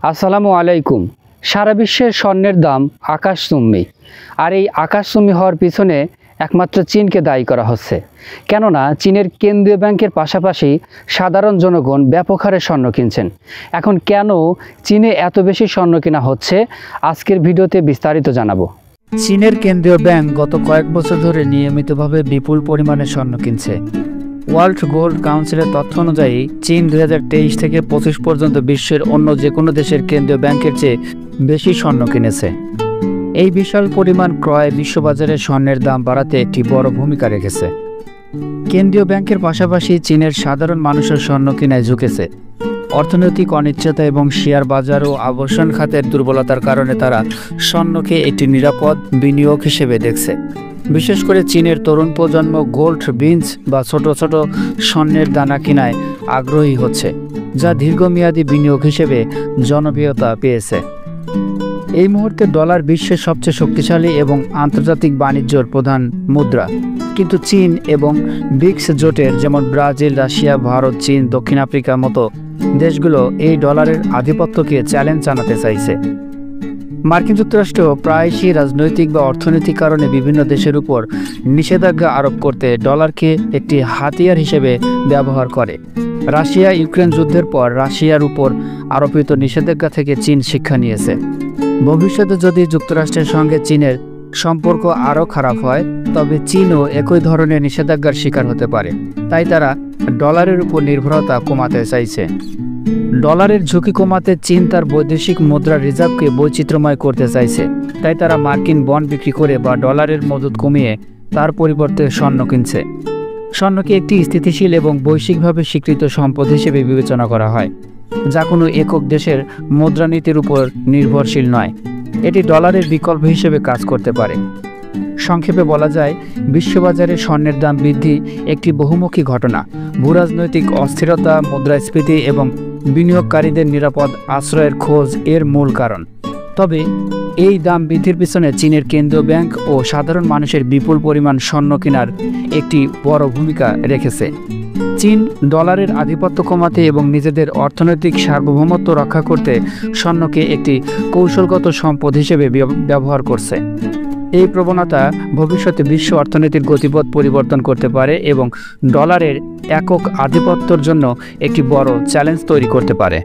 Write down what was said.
আসসালামু আলাইকুম। সারা বিশ্বের স্বর্ণের দাম আকাশচুম্বী, আর এই আকাশচুম্বী হওয়ার পিছনে একমাত্র চীনকে দায়ী করা হচ্ছে। কেননা চীনের কেন্দ্রীয় ব্যাংকের পাশাপাশি সাধারণ জনগণ ব্যাপক হারে স্বর্ণ কিনছেন। এখন কেন চীনে এত বেশি স্বর্ণ কেনা হচ্ছে, আজকের ভিডিওতে বিস্তারিত জানাবো। চীনের কেন্দ্রীয় ব্যাংক গত কয়েক বছর ধরে নিয়মিতভাবে বিপুল পরিমাণে স্বর্ণ কিনছে। ওয়ার্ল্ড গোল্ড কাউন্সিলের তথ্য অনুযায়ী চীন 2023 থেকে 25 পর্যন্ত বিশ্বের অন্য যে কোনো দেশের কেন্দ্রীয় ব্যাংকের চেয়ে বেশি স্বর্ণ কিনেছে। এই বিশাল পরিমাণ ক্রয় বিশ্ববাজারে স্বর্ণের দাম বাড়াতে একটি বড় ভূমিকা রেখেছে। কেন্দ্রীয় ব্যাংকের পাশাপাশি চীনের সাধারণ মানুষের স্বর্ণ কেনায় ঝুঁকেছে। অর্থনৈতিক অনিশ্চয়তা এবং শেয়ার বাজার ও আবাসন খাতের দুর্বলতার কারণে তারা স্বর্ণকে একটি নিরাপদ বিনিয়োগ হিসেবে দেখছে। বিশেষ করে চীনের তরুণ প্রজন্ম গোল্ড বিনস বা ছোট ছোট স্বর্ণের দানা কেনায় আগ্রহী হচ্ছে, যা দীর্ঘমেয়াদী বিনিয়োগ হিসেবে জনপ্রিয়তা পেয়েছে। এই মুহূর্তে ডলার বিশ্বের সবচেয়ে শক্তিশালী এবং আন্তর্জাতিক বাণিজ্যের প্রধান মুদ্রা, কিন্তু চীন এবং ব্রিক্স জোটের যেমন ব্রাজিল, রাশিয়া, ভারত, চীন, দক্ষিণ আফ্রিকার মতো দেশগুলো এই ডলারের আধিপত্যকে চ্যালেঞ্জ জানাতে চাইছে। মার্কিন যুক্তরাষ্ট্র প্রায়শই রাজনৈতিক বা অর্থনৈতিক কারণে বিভিন্ন দেশের উপর নিষেধাজ্ঞা আরোপ করতে ডলারকে একটি হাতিয়ার হিসেবে ব্যবহার করে। রাশিয়া ইউক্রেন যুদ্ধের পর রাশিয়ার উপর আরোপিত নিষেধাজ্ঞা থেকে চীন শিক্ষা নিয়েছে। ভবিষ্যতে যদি যুক্তরাষ্ট্রের সঙ্গে চীনের সম্পর্ক আরও খারাপ হয়, তবে চীনও একই ধরনের নিষেধাজ্ঞার শিকার হতে পারে। তাই তারা ডলারের উপর নির্ভরতা কমাতে চাইছে। ডলারের ঝুঁকি কমাতে চীন তার বৈদেশিক মুদ্রা রিজার্ভকে বৈচিত্র্যময় করতে চাইছে। তাই তারা মার্কিন বন্ড বিক্রি করে বা ডলারের মজুদ কমিয়ে তার পরিবর্তে স্বর্ণ কিনছে। স্বর্ণকে একটি স্থিতিশীল এবং বৈশ্বিকভাবে স্বীকৃত সম্পদ হিসেবে বিবেচনা করা হয়, যা কোনো একক দেশের মুদ্রানীতির উপর নির্ভরশীল নয়। এটি ডলারের বিকল্প হিসেবে কাজ করতে পারে। সংক্ষেপে বলা যায়, বিশ্ববাজারে স্বর্ণের দাম বৃদ্ধি একটি বহুমুখী ঘটনা। ভূরাজনৈতিক অস্থিরতা, মুদ্রাস্ফীতি এবং বিনিয়োগকারীদের নিরাপদ আশ্রয়ের খোঁজ এর মূল কারণ। তবে এই দাম বৃদ্ধির পিছনে চীনের কেন্দ্রীয় ব্যাংক ও সাধারণ মানুষের বিপুল পরিমাণ স্বর্ণ কেনার একটি বড় ভূমিকা রেখেছে। চীন ডলারের আধিপত্য কমাতে এবং নিজেদের অর্থনৈতিক সার্বভৌমত্ব রক্ষা করতে স্বর্ণকে একটি কৌশলগত সম্পদ হিসেবে ব্যবহার করছে। এই প্রবণতা ভবিষ্যতে বিশ্ব অর্থনীতির গতিপথ পরিবর্তন করতে পারে এবং ডলারের একক আধিপত্যের জন্য একটি বড় চ্যালেঞ্জ তৈরি করতে পারে।